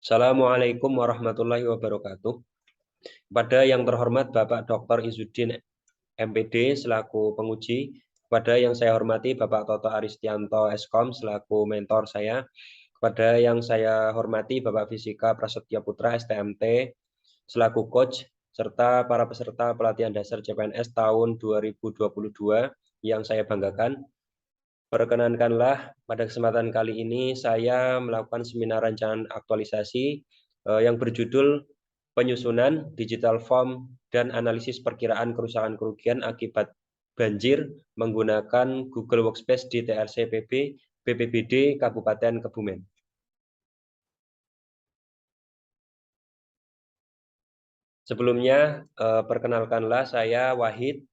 Assalamualaikum warahmatullahi wabarakatuh. Kepada yang terhormat Bapak Dr. Izzuddin MPD selaku penguji, kepada yang saya hormati Bapak Toto Aristianto Eskom selaku mentor saya, kepada yang saya hormati Bapak Fisika Prasetya Putra STMT selaku coach, serta para peserta pelatihan dasar CPNS tahun 2022 yang saya banggakan. Perkenankanlah pada kesempatan kali ini saya melakukan seminar rancangan aktualisasi yang berjudul Penyusunan Digital Form dan Analisis Perkiraan Kerusakan Kerugian Akibat Banjir menggunakan Google Workspace di TRC PB BPBD Kabupaten Kebumen. Sebelumnya, perkenalkanlah saya Wahid.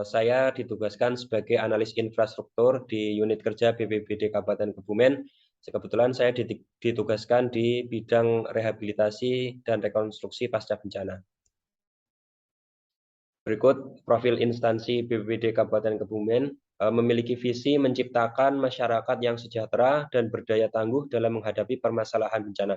Saya ditugaskan sebagai analis infrastruktur di unit kerja BPBD Kabupaten Kebumen. Kebetulan saya ditugaskan di bidang rehabilitasi dan rekonstruksi pasca bencana. Berikut profil instansi BPBD Kabupaten Kebumen memiliki visi menciptakan masyarakat yang sejahtera dan berdaya tangguh dalam menghadapi permasalahan bencana.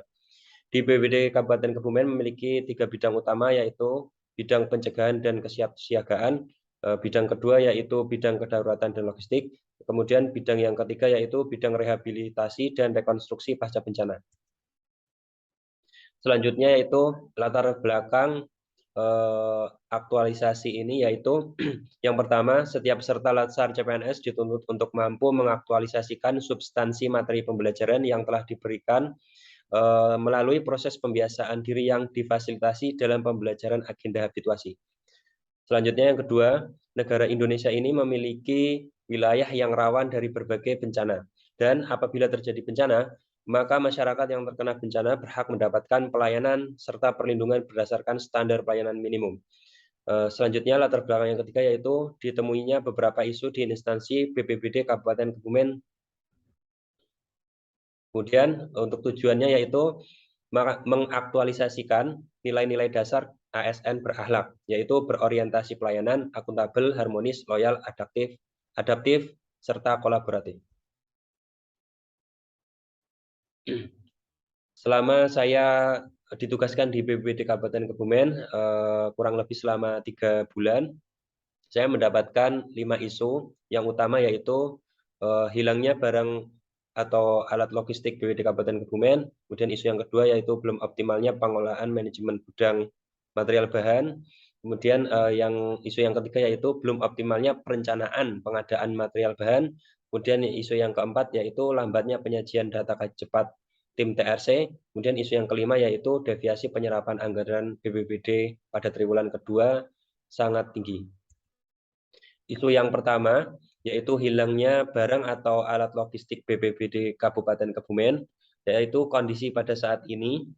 Di BPBD Kabupaten Kebumen memiliki 3 bidang utama, yaitu bidang pencegahan dan kesiapsiagaan, bidang kedua yaitu bidang kedaruratan dan logistik, kemudian bidang yang ketiga yaitu bidang rehabilitasi dan rekonstruksi pasca bencana. Selanjutnya yaitu latar belakang aktualisasi ini, yaitu yang pertama, setiap peserta latsar CPNS dituntut untuk mampu mengaktualisasikan substansi materi pembelajaran yang telah diberikan melalui proses pembiasaan diri yang difasilitasi dalam pembelajaran agenda habituasi. Selanjutnya yang kedua, negara Indonesia ini memiliki wilayah yang rawan dari berbagai bencana. Dan apabila terjadi bencana, maka masyarakat yang terkena bencana berhak mendapatkan pelayanan serta perlindungan berdasarkan standar pelayanan minimum. Selanjutnya latar belakang yang ketiga yaitu ditemuinya beberapa isu di instansi BPBD Kabupaten Kebumen. Kemudian untuk tujuannya yaitu mengaktualisasikan nilai-nilai dasar ASN berakhlak, yaitu berorientasi pelayanan, akuntabel, harmonis, loyal, adaptif, serta kolaboratif. Selama saya ditugaskan di BPBD Kabupaten Kebumen, kurang lebih selama 3 bulan, saya mendapatkan 5 isu. Yang utama yaitu hilangnya barang atau alat logistik BPBD Kabupaten Kebumen. Kemudian isu yang kedua yaitu belum optimalnya pengolahan manajemen gudang material bahan. Kemudian isu yang ketiga yaitu belum optimalnya perencanaan pengadaan material bahan. Kemudian isu yang keempat yaitu lambatnya penyajian data cepat tim TRC. Kemudian isu yang kelima yaitu deviasi penyerapan anggaran BPBD pada triwulan kedua sangat tinggi. Isu yang pertama yaitu hilangnya barang atau alat logistik BPBD Kabupaten Kebumen, yaitu kondisi pada saat ini.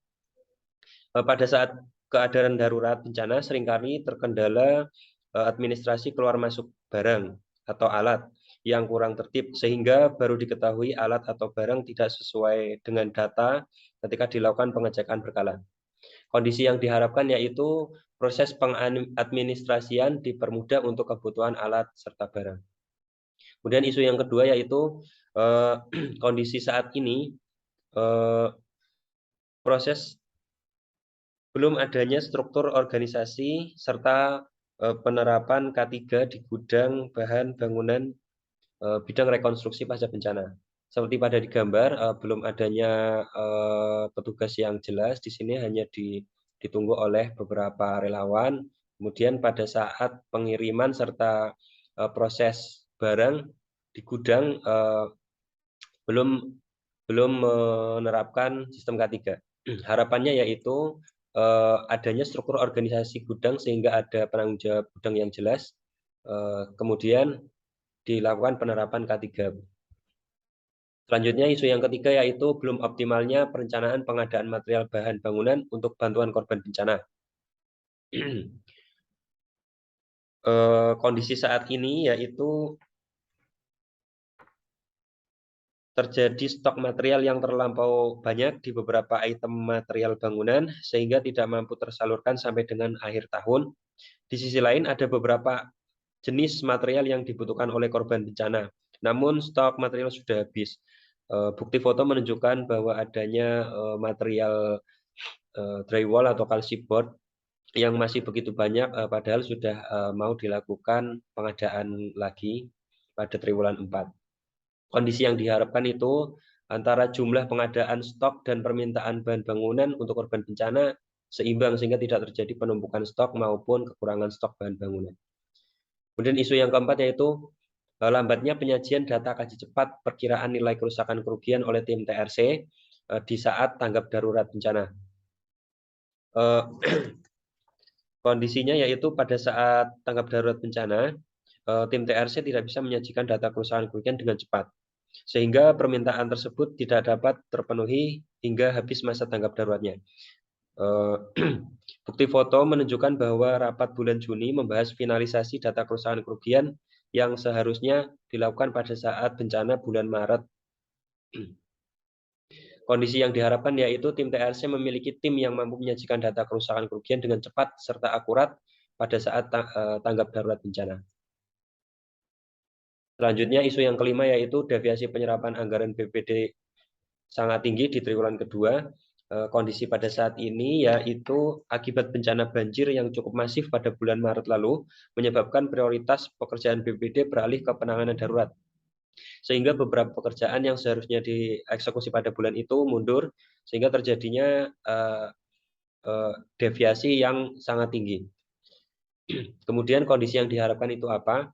Pada saat keadaan darurat bencana seringkali terkendala administrasi keluar masuk barang atau alat yang kurang tertib, sehingga baru diketahui alat atau barang tidak sesuai dengan data ketika dilakukan pengecekan berkala. Kondisi yang diharapkan yaitu proses pengadministrasian dipermudah untuk kebutuhan alat serta barang. Kemudian isu yang kedua yaitu kondisi saat ini proses belum adanya struktur organisasi serta penerapan K3 di gudang bahan bangunan bidang rekonstruksi pasca bencana. Seperti pada digambar, belum adanya petugas yang jelas di sini, hanya ditunggu oleh beberapa relawan. Kemudian pada saat pengiriman serta proses barang di gudang belum menerapkan sistem K3. Harapannya yaitu adanya struktur organisasi gudang sehingga ada penanggung jawab gudang yang jelas, kemudian dilakukan penerapan K3. Selanjutnya isu yang ketiga yaitu belum optimalnya perencanaan pengadaan material bahan bangunan untuk bantuan korban bencana. Kondisi saat ini yaitu terjadi stok material yang terlampau banyak di beberapa item material bangunan sehingga tidak mampu tersalurkan sampai dengan akhir tahun. Di sisi lain ada beberapa jenis material yang dibutuhkan oleh korban bencana, namun stok material sudah habis. Bukti foto menunjukkan bahwa adanya material drywall atau kalsi board yang masih begitu banyak, padahal sudah mau dilakukan pengadaan lagi pada triwulan 4. Kondisi yang diharapkan itu antara jumlah pengadaan stok dan permintaan bahan bangunan untuk korban bencana seimbang sehingga tidak terjadi penumpukan stok maupun kekurangan stok bahan bangunan. Kemudian isu yang keempat yaitu lambatnya penyajian data kaji cepat perkiraan nilai kerusakan kerugian oleh tim TRC di saat tanggap darurat bencana. Kondisinya yaitu pada saat tanggap darurat bencana, tim TRC tidak bisa menyajikan data kerusakan kerugian dengan cepat, sehingga permintaan tersebut tidak dapat terpenuhi hingga habis masa tanggap daruratnya. Bukti foto menunjukkan bahwa rapat bulan Juni membahas finalisasi data kerusakan kerugian yang seharusnya dilakukan pada saat bencana bulan Maret. Kondisi yang diharapkan yaitu tim TRC memiliki tim yang mampu menyajikan data kerusakan kerugian dengan cepat serta akurat pada saat tanggap darurat bencana. Selanjutnya isu yang kelima yaitu deviasi penyerapan anggaran BPD sangat tinggi di triwulan kedua. Kondisi pada saat ini yaitu akibat bencana banjir yang cukup masif pada bulan Maret lalu menyebabkan prioritas pekerjaan BPD beralih ke penanganan darurat. Sehingga beberapa pekerjaan yang seharusnya dieksekusi pada bulan itu mundur, sehingga terjadinya deviasi yang sangat tinggi. Kemudian kondisi yang diharapkan itu apa?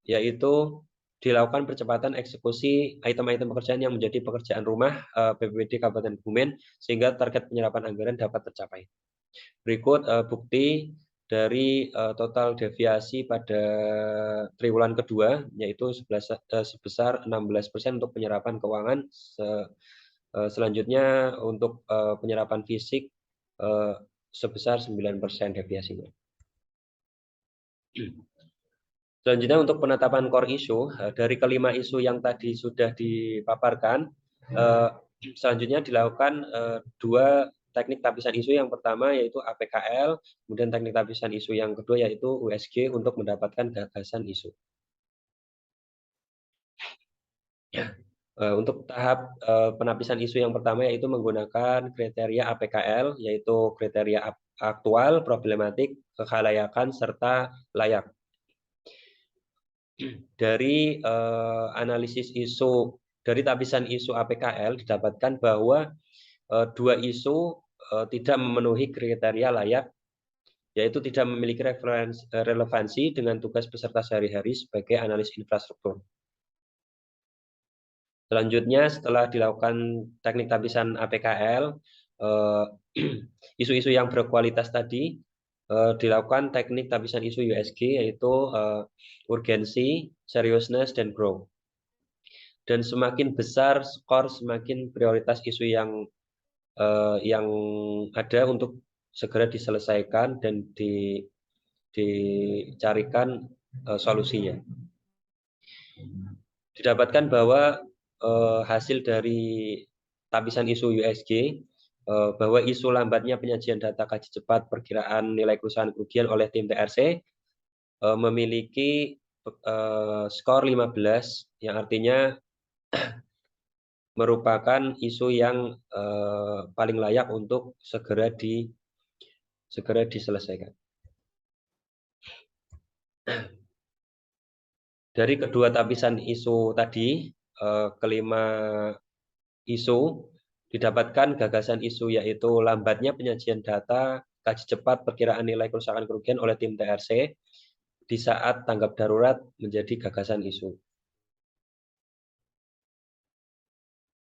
Yaitu dilakukan percepatan eksekusi item-item pekerjaan yang menjadi pekerjaan rumah BPBD Kabupaten Kebumen, sehingga target penyerapan anggaran dapat tercapai. Berikut bukti dari total deviasi pada triwulan kedua, yaitu sebesar 16% untuk penyerapan keuangan. Selanjutnya untuk penyerapan fisik sebesar 9% deviasinya. Selanjutnya untuk penetapan core issue, dari kelima isu yang tadi sudah dipaparkan, selanjutnya dilakukan dua teknik tapisan isu. Yang pertama yaitu APKL, kemudian teknik tapisan isu yang kedua yaitu USG untuk mendapatkan gagasan isu. Untuk tahap penapisan isu yang pertama yaitu menggunakan kriteria APKL, yaitu kriteria aktual, problematik, kekhalayakan, serta layak. Dari analisis isu, dari tapisan isu APKL didapatkan bahwa dua isu tidak memenuhi kriteria layak, yaitu tidak memiliki relevansi dengan tugas peserta sehari-hari sebagai analis infrastruktur. Selanjutnya, setelah dilakukan teknik tapisan APKL, isu-isu yang berkualitas tadi dilakukan teknik tapisan isu USG, yaitu urgensi, seriousness, dan growth. Dan semakin besar skor, semakin prioritas isu yang ada untuk segera diselesaikan dan dicarikan solusinya. Didapatkan bahwa hasil dari tapisan isu USG, bahwa isu lambatnya penyajian data kaji cepat perkiraan nilai kerusakan kerugian oleh tim TRC memiliki skor 15, yang artinya merupakan isu yang paling layak untuk segera diselesaikan. Dari kedua tapisan isu tadi, kelima isu didapatkan gagasan isu yaitu lambatnya penyajian data kaji cepat perkiraan nilai kerusakan kerugian oleh tim TRC di saat tanggap darurat menjadi gagasan isu.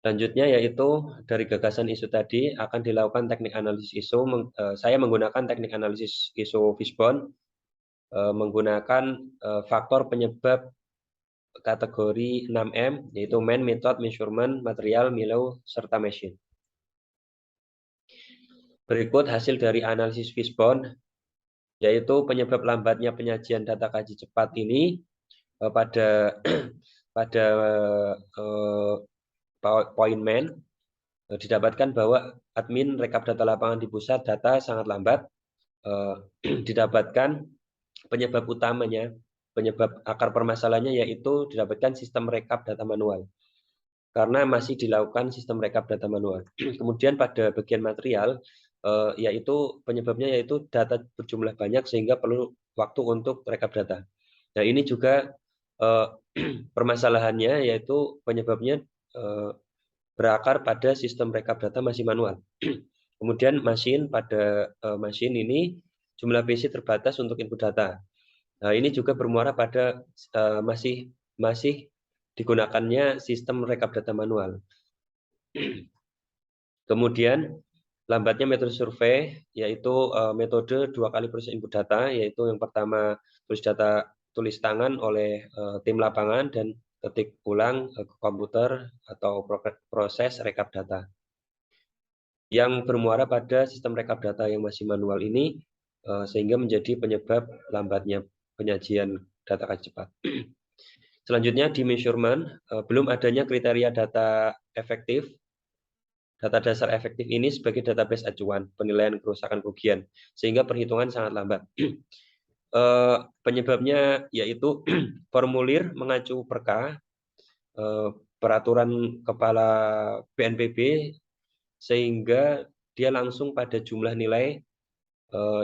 Selanjutnya yaitu dari gagasan isu tadi akan dilakukan teknik analisis isu. Saya menggunakan teknik analisis isu Fishbone, menggunakan faktor penyebab kategori 6M, yaitu man, method, measurement, material, milieu, serta machine. Berikut hasil dari analisis Fishbone, yaitu penyebab lambatnya penyajian data kaji cepat ini pada point man, didapatkan bahwa admin rekap data lapangan di pusat data sangat lambat. Didapatkan penyebab utamanya, penyebab akar permasalahannya yaitu didapatkan sistem rekap data manual. karena masih dilakukan sistem rekap data manual. Kemudian pada bagian material, yaitu penyebabnya yaitu data berjumlah banyak sehingga perlu waktu untuk rekap data. Nah, ini juga permasalahannya yaitu penyebabnya berakar pada sistem rekap data masih manual. Kemudian pada mesin ini jumlah PC terbatas untuk input data. Nah, ini juga bermuara pada masih digunakannya sistem rekap data manual. Kemudian lambatnya metode survei, yaitu metode 2 kali proses input data, yaitu yang pertama tulis tangan oleh tim lapangan dan ketik ulang ke komputer atau proses rekap data. Yang bermuara pada sistem rekap data yang masih manual ini, sehingga menjadi penyebab lambatnya penyajian data cepat. Selanjutnya di measurement, belum adanya kriteria data efektif. Data dasar efektif ini sebagai database acuan penilaian kerusakan kerugian, sehingga perhitungan sangat lambat. Penyebabnya yaitu formulir mengacu perka, peraturan kepala BNPB, sehingga dia langsung pada jumlah nilai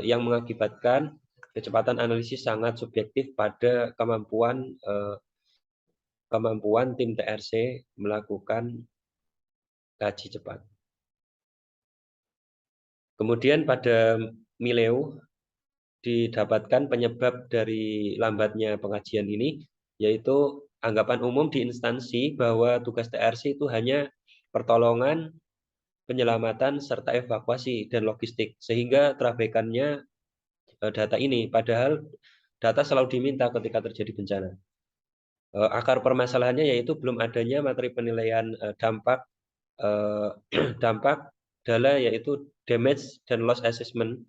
yang mengakibatkan kecepatan analisis sangat subjektif pada kemampuan tim TRC melakukan kaji cepat. Kemudian pada Mileo didapatkan penyebab dari lambatnya pengajian ini, yaitu anggapan umum di instansi bahwa tugas TRC itu hanya pertolongan, penyelamatan, serta evakuasi dan logistik, sehingga terabaikannya data ini, padahal data selalu diminta ketika terjadi bencana. Akar permasalahannya yaitu belum adanya materi penilaian dampak dala, yaitu damage dan loss assessment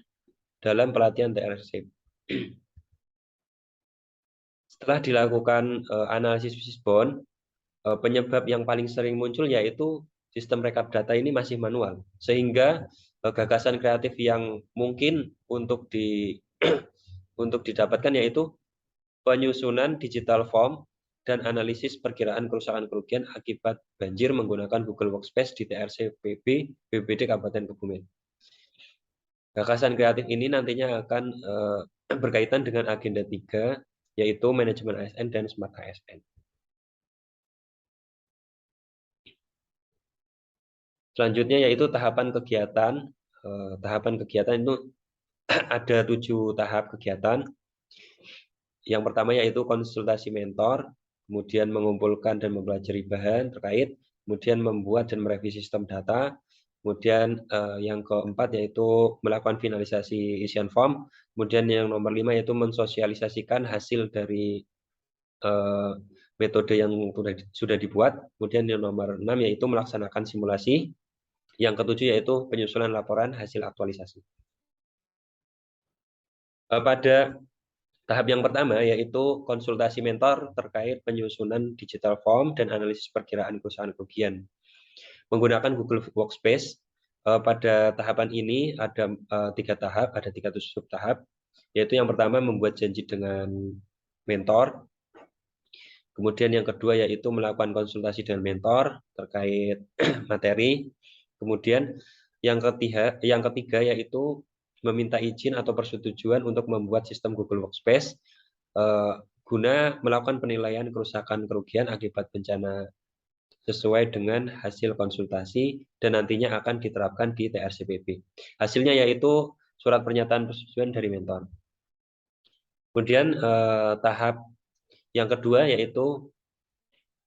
dalam pelatihan TRC. Setelah dilakukan analisis fishbone, penyebab yang paling sering muncul yaitu sistem rekap data ini masih manual, sehingga gagasan kreatif yang mungkin untuk didapatkan yaitu penyusunan digital form dan analisis perkiraan kerusakan kerugian akibat banjir menggunakan Google Workspace di TRC BPBD Kabupaten Kebumen. Gagasan kreatif ini nantinya akan berkaitan dengan agenda 3, yaitu manajemen ASN dan smart ASN. Selanjutnya yaitu tahapan kegiatan. Tahapan kegiatan itu ada 7 tahap kegiatan. Yang pertama yaitu konsultasi mentor, kemudian mengumpulkan dan mempelajari bahan terkait, kemudian membuat dan merevisi sistem data, kemudian yang keempat yaitu melakukan finalisasi isian form, kemudian yang nomor 5 yaitu mensosialisasikan hasil dari metode yang sudah dibuat, kemudian yang nomor 6 yaitu melaksanakan simulasi, yang ketujuh yaitu penyusunan laporan hasil aktualisasi. Pada tahap yang pertama yaitu konsultasi mentor terkait penyusunan digital form dan analisis perkiraan kerusakan kerugian. Menggunakan Google Workspace, pada tahapan ini ada 3 tahap, ada 3 sub tahap, yaitu yang pertama membuat janji dengan mentor. Kemudian yang kedua yaitu melakukan konsultasi dengan mentor terkait materi. Kemudian yang ketiga yaitu meminta izin atau persetujuan untuk membuat sistem Google Workspace guna melakukan penilaian kerusakan kerugian akibat bencana sesuai dengan hasil konsultasi dan nantinya akan diterapkan di TRCPB. Hasilnya yaitu surat pernyataan persetujuan dari mentor. Kemudian tahap yang kedua yaitu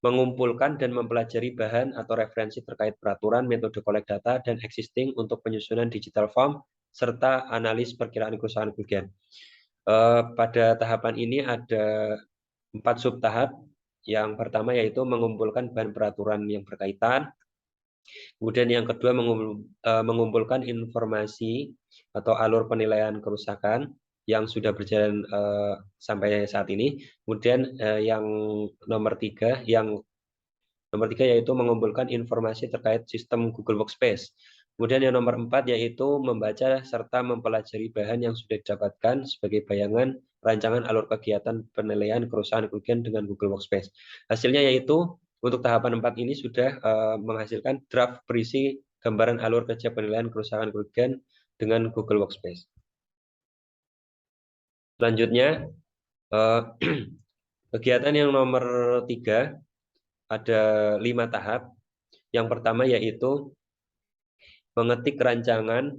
mengumpulkan dan mempelajari bahan atau referensi terkait peraturan, metode collect data, dan existing untuk penyusunan digital form, serta analis perkiraan kerusakan kerugian. Pada tahapan ini ada 4 sub tahap. Yang pertama yaitu mengumpulkan bahan peraturan yang berkaitan. Kemudian yang kedua mengumpulkan informasi atau alur penilaian kerusakan yang sudah berjalan sampai saat ini. Kemudian yang nomor 3 yaitu mengumpulkan informasi terkait sistem Google Workspace. Kemudian yang nomor 4 yaitu membaca serta mempelajari bahan yang sudah didapatkan sebagai bayangan rancangan alur kegiatan penilaian kerusakan kerugian dengan Google Workspace. Hasilnya yaitu Untuk tahapan 4 ini sudah menghasilkan draft berisi gambaran alur kerja penilaian kerusakan kerugian dengan Google Workspace. Selanjutnya, kegiatan yang nomor 3 ada 5 tahap. Yang pertama yaitu mengetik rancangan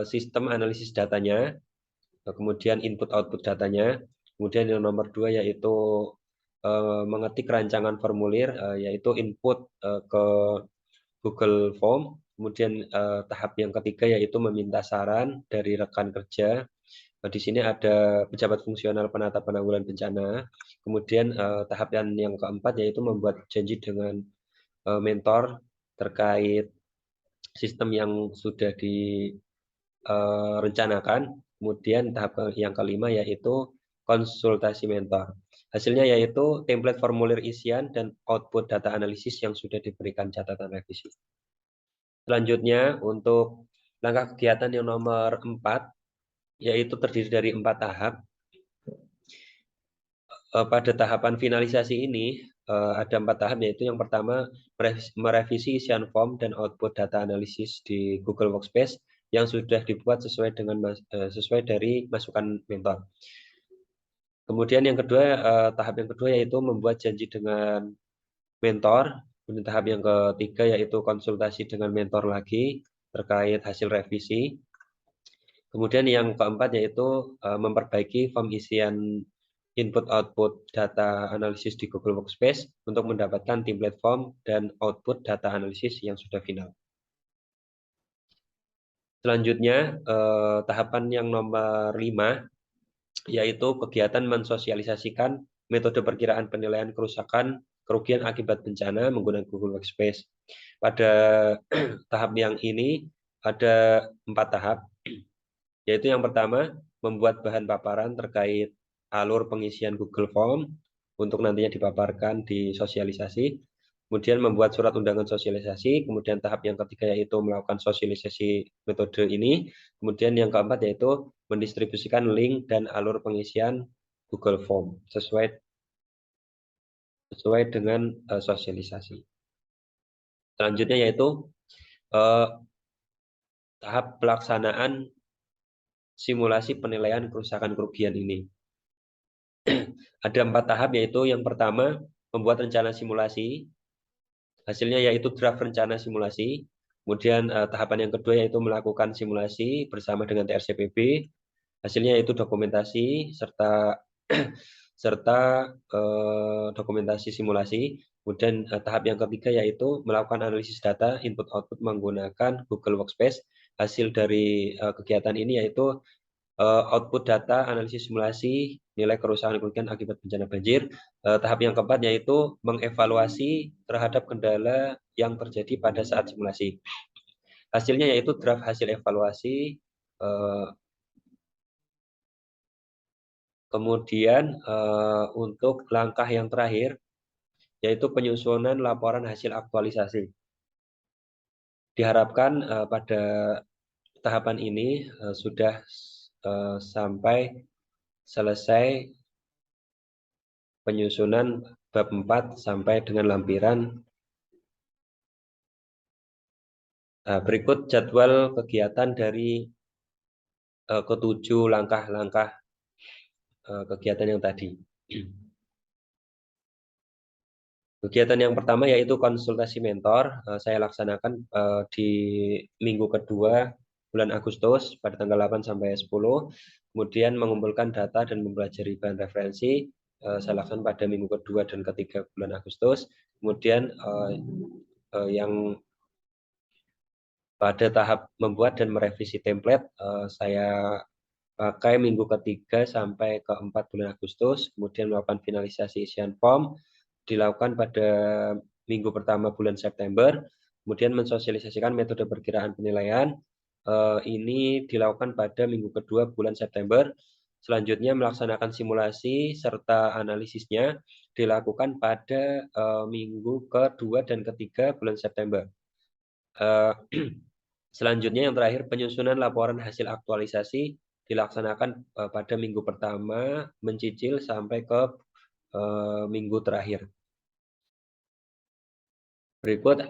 sistem analisis datanya, kemudian input-output datanya. Kemudian yang nomor 2 yaitu mengetik rancangan formulir, yaitu input ke Google Form. Kemudian tahap yang ketiga yaitu meminta saran dari rekan kerja. Di sini ada pejabat fungsional penata penanggulangan bencana. Kemudian tahap yang keempat yaitu membuat janji dengan mentor terkait sistem yang sudah direncanakan. Kemudian tahap yang kelima yaitu konsultasi mentor. Hasilnya yaitu template formulir isian dan output data analisis yang sudah diberikan catatan revisi. Selanjutnya untuk langkah kegiatan yang nomor 4 yaitu terdiri dari 4 tahap. Pada tahapan finalisasi ini ada 4 tahap, yaitu yang pertama merevisi isian form dan output data analisis di Google Workspace yang sudah dibuat sesuai dari masukan mentor. Kemudian yang kedua, tahap yang kedua yaitu membuat janji dengan mentor. Kemudian tahap yang ketiga yaitu konsultasi dengan mentor lagi terkait hasil revisi. Kemudian yang keempat yaitu memperbaiki form isian input-output data analisis di Google Workspace untuk mendapatkan template form dan output data analisis yang sudah final. Selanjutnya, tahapan yang nomor 5, yaitu kegiatan mensosialisasikan metode perkiraan penilaian kerusakan kerugian akibat bencana menggunakan Google Workspace. Pada tahap yang ini ada 4 tahap, yaitu yang pertama, membuat bahan paparan terkait alur pengisian Google Form untuk nantinya dipaparkan di sosialisasi. Kemudian membuat surat undangan sosialisasi. Kemudian tahap yang ketiga yaitu melakukan sosialisasi metode ini. Kemudian yang keempat yaitu mendistribusikan link dan alur pengisian Google Form sesuai dengan sosialisasi. Selanjutnya yaitu tahap pelaksanaan simulasi penilaian kerusakan kerugian ini. Ada 4 tahap, yaitu yang pertama membuat rencana simulasi, hasilnya yaitu draft rencana simulasi. Kemudian tahapan yang kedua yaitu melakukan simulasi bersama dengan TRCPB, hasilnya yaitu dokumentasi serta dokumentasi simulasi. Kemudian tahap yang ketiga yaitu melakukan analisis data input output menggunakan Google Workspace. Hasil dari kegiatan ini yaitu output data analisis simulasi nilai kerusakan kerugian akibat bencana banjir. Tahap yang keempat yaitu mengevaluasi terhadap kendala yang terjadi pada saat simulasi. Hasilnya yaitu draft hasil evaluasi. Kemudian untuk langkah yang terakhir yaitu penyusunan laporan hasil aktualisasi. Diharapkan pada tahapan ini sudah sampai selesai penyusunan bab 4 sampai dengan lampiran. Berikut jadwal kegiatan dari ketujuh langkah-langkah kegiatan yang tadi. Kegiatan yang pertama yaitu konsultasi mentor. Saya laksanakan di minggu kedua bulan Agustus pada tanggal 8 sampai 10. Kemudian mengumpulkan data dan mempelajari bahan referensi. Saya laksanakan pada minggu kedua dan ketiga bulan Agustus. Kemudian yang pada tahap membuat dan merevisi template, saya pakai minggu ketiga sampai keempat bulan Agustus. Kemudian melakukan finalisasi isian form, dilakukan pada minggu pertama bulan September. Kemudian mensosialisasikan metode perkiraan penilaian. Ini dilakukan pada minggu kedua bulan September. Selanjutnya melaksanakan simulasi serta analisisnya dilakukan pada minggu kedua dan ketiga bulan September. Selanjutnya yang terakhir penyusunan laporan hasil aktualisasi dilaksanakan pada minggu pertama mencicil sampai ke minggu terakhir. Berikut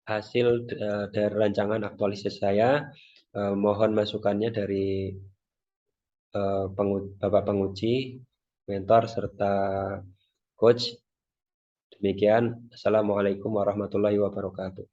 hasil dari rancangan aktualisasi saya. Mohon masukannya dari Bapak penguji, mentor, serta coach. Demikian. Assalamualaikum warahmatullahi wabarakatuh.